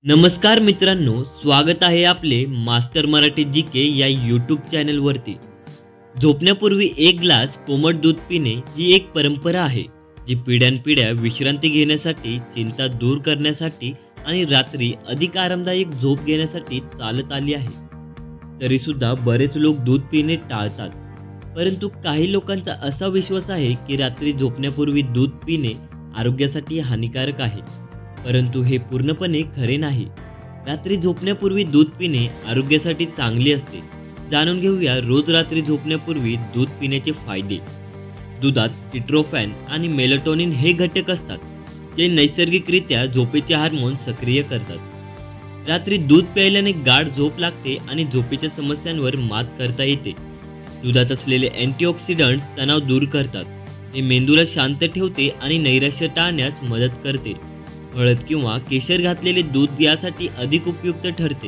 नमस्कार मित्रांनो, स्वागत आहे आपले मास्टर मराठी जीके या यूट्यूब चॅनलवरती। झोपण्यापूर्वी एक ग्लास कोमट दूध पिणे ही एक परंपरा आहे, जी पिढ्यानपिढ्या विश्रांती घेण्यासाठी, चिंता दूर करण्यासाठी आणि रात्री अधिक आरामदायक झोप घेण्यासाठी चालत आली आहे। तरी सुद्धा बरेच लोक दूध पिणे टाळतात, परंतु काही लोकांचा असा विश्वास आहे की रात्री झोपण्यापूर्वी दूध पिणे आरोग्यासाठी हानिकारक आहे। परंतु हे पूर्णपणे खरे नाही। रात्री झोपण्यापूर्वी दूध पिणे आरोग्यासाठी चांगले असते। जाणून घेऊया रोज रात्री झोपण्यापूर्वी दूध पिण्याचे फायदे। दुधात ट्रिप्टोफॅन आणि मेलाटोनिन हे घटक असतात, जे नैसर्गिकरित्या झोपेचे हार्मोन सक्रिय करतात। रात्री दूध प्यायल्याने गाढ झोप लागते आणि झोपेच्या समस्यांवर मात करता येते। दुधात असलेले अँटीऑक्सिडंट्स तणाव दूर करतात, हे मेंदूला शांत ठेवते आणि नैराश्य टाळण्यास मदत करते। हळद किंवा केशर घातलेले दूध यासाठी अधिक उपयुक्त ठरते।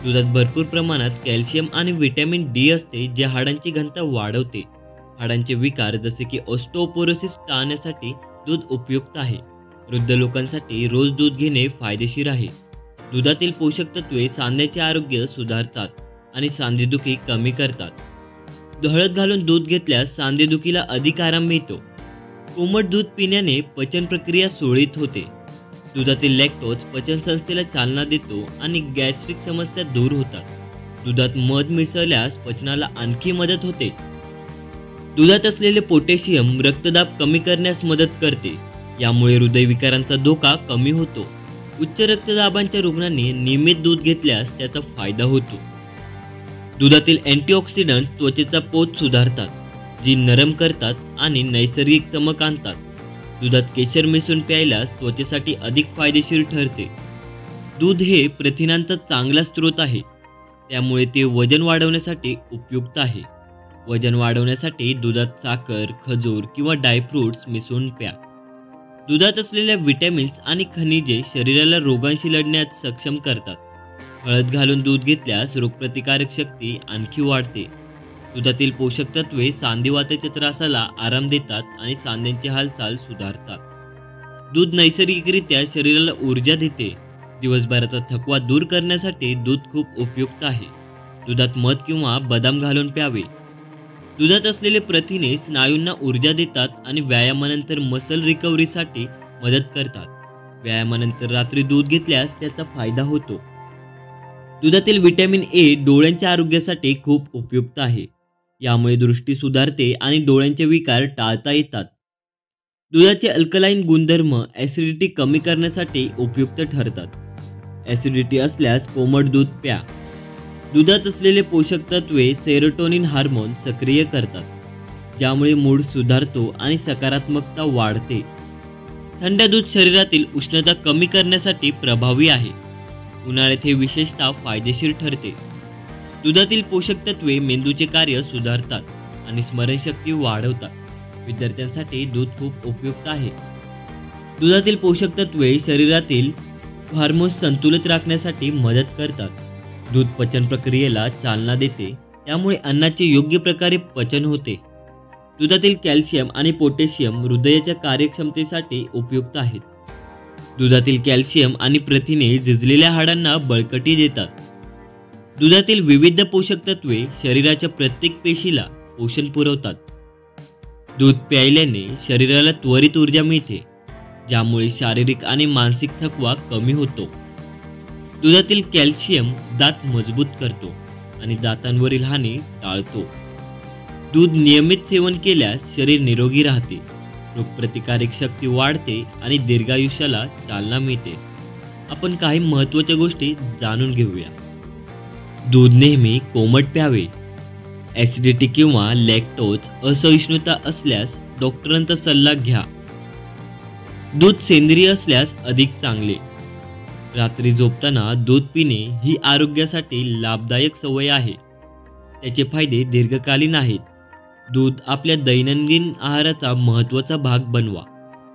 दुधात भरपूर प्रमाणात कॅल्शियम आणि व्हिटॅमिन डी असते, जे हाडांची घनता वाढवते। हाडांचे विकार जसे की ऑस्टिओपोरोसिस टाळण्यासाठी दूध उपयुक्त आहे। वृद्ध लोकांसाठी रोज दूध घेणे फायदेशीर आहे। दुधातील पोषक तत्वे सांध्याचे आरोग्य सुधारतात आणि सांधेदुखी कमी करतात। हळद घालून दूध घेतल्यास सांधेदुखीला अधिक आराम मिळतो। कोमट दूध पिण्याने पचन प्रक्रिया सुरळीत होते। दुधातील लॅक्टोज पचनसंस्थेला चालना देतो आणि गॅस्ट्रिक समस्या दूर होतात। दुधात मध मिसळल्यास पचनाला आणखी मदत होते। दुधात असलेले पोटॅशियम रक्तदाब कमी करण्यास मदत करते, यामुळे हृदयविकारांचा धोका कमी होतो। उच्च रक्तदाबाच्या रुग्णांनी नियमित दूध घेतल्यास त्याचा फायदा होतो। दुधातील अँटीऑक्सिडंट्स त्वचेचा पोत सुधारतात, जी नरम करतात आणि नैसर्गिक चमक आणतात। दुधात केशर मिसळून प्यायल्यास त्वचेसाठी अधिक फायदेशीर ठरते। दूध हे प्रथिनांचा चांगला स्रोत आहे, त्यामुळे ते वजन वाढवण्यासाठी उपयुक्त आहे। वजन वाढवण्यासाठी दुधात साखर, खजूर किंवा ड्रायफ्रुट्स मिसळून प्या। दुधात असलेल्या विटॅमिन्स आणि खनिजे शरीराला रोगांशी लढण्यास सक्षम करतात। हळद घालून दूध घेतल्यास रोगप्रतिकारक शक्ती आणखी वाढते। दुधातील पोषक तत्वे सांधिवाताच्या त्रासाला आराम देतात आणि सांध्यांची हालचाल सुधारतात। दूध नैसर्गिकरित्या शरीराला ऊर्जा देते। दिवसभराचा थकवा दूर करण्यासाठी दूध खूप उपयुक्त आहे। दुधात मध किंवा बदाम घालून प्यावे। दुधात असलेले प्रथिने स्नायूंना ऊर्जा देतात आणि व्यायामानंतर मसल रिकव्हरीसाठी मदत करतात। व्यायामानंतर रात्री दूध घेतल्यास त्याचा फायदा होतो। दुधातील व्हिटॅमिन ए डोळ्यांच्या आरोग्यासाठी खूप उपयुक्त आहे। यामुळे दृष्टी सुधारते आणि डोळ्यांचे विकार टाळता येतात। दुधाचे अल्कलाईन गुणधर्म ॲसिडिटी कमी करण्यासाठी उपयुक्त ठरतात। ॲसिडिटी असल्यास कोमट दूध प्या। दुधात असलेले पोषक तत्वे सेरोटोनिन हार्मोन सक्रिय करतात, ज्यामुळे मूड सुधारतो आणि सकारात्मकता वाढते। थंड दूध शरीरातील उष्णता कमी करण्यासाठी प्रभावी आहे। उन्हाळ्यात हे विशेषतः फायदेशीर ठरते। दुधातील पोषक तत्वे मेंदूचे कार्य सुधारतात आणि स्मरणशक्ती वाढवतात। विद्यार्थ्यांसाठी दूध खूप उपयुक्त आहे। दुधातील पोषक तत्वे शरीरातील हार्मोन्स संतुलित राखण्यासाठी मदत करतात। दूध पचन प्रक्रियेला चालना देते, त्यामुळे अन्नाचे योग्य प्रकारे पचन होते। दुधातील कॅल्शियम आणि पोटॅशियम हृदयाच्या कार्यक्षमतेसाठी उपयुक्त आहेत। दुधातील कॅल्शियम आणि प्रथिने झिजलेल्या हाडांना बळकटी देतात। दुधातील विविध पोषक तत्वे शरीराच्या प्रत्येक पेशीला पोषण पुरवतात। दूध प्यायल्याने शरीराला त्वरित ऊर्जा मिळते, ज्यामुळे शारीरिक आणि मानसिक थकवा कमी होतो। दुधातील कॅल्शियम दात मजबूत करतो आणि दातांवरील हानी टाळतो। दूध नियमित सेवन केल्यास शरीर निरोगी राहते, रोगप्रतिकारक शक्ती वाढते आणि दीर्घायुष्याला चालना मिळते। आपण काही महत्त्वाच्या गोष्टी जाणून घेऊया। दूध नेहमी कोमट प्यावे। ॲसिडिटी किंवा लॅक्टोज असहिष्णुता असल्यास डॉक्टरांचा सल्ला घ्या। दूध सेंद्रिय असल्यास अधिक चांगले। रात्री झोपताना दूध पिणे ही आरोग्यासाठी लाभदायक सवय आहे। त्याचे फायदे दीर्घकालीन आहेत। दूध आपल्या दैनंदिन आहाराचा महत्त्वाचा भाग बनवा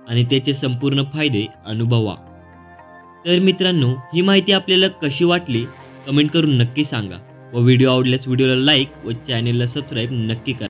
आणि त्याचे संपूर्ण फायदे अनुभवा। तर मित्रांनो, ही माहिती आपल्याला कशी वाटली कमेंट करून नक्की सांगा व व्हिडिओ आवडल्यास व्हिडिओला लाईक व चॅनेलला सबस्क्राईब नक्की करा।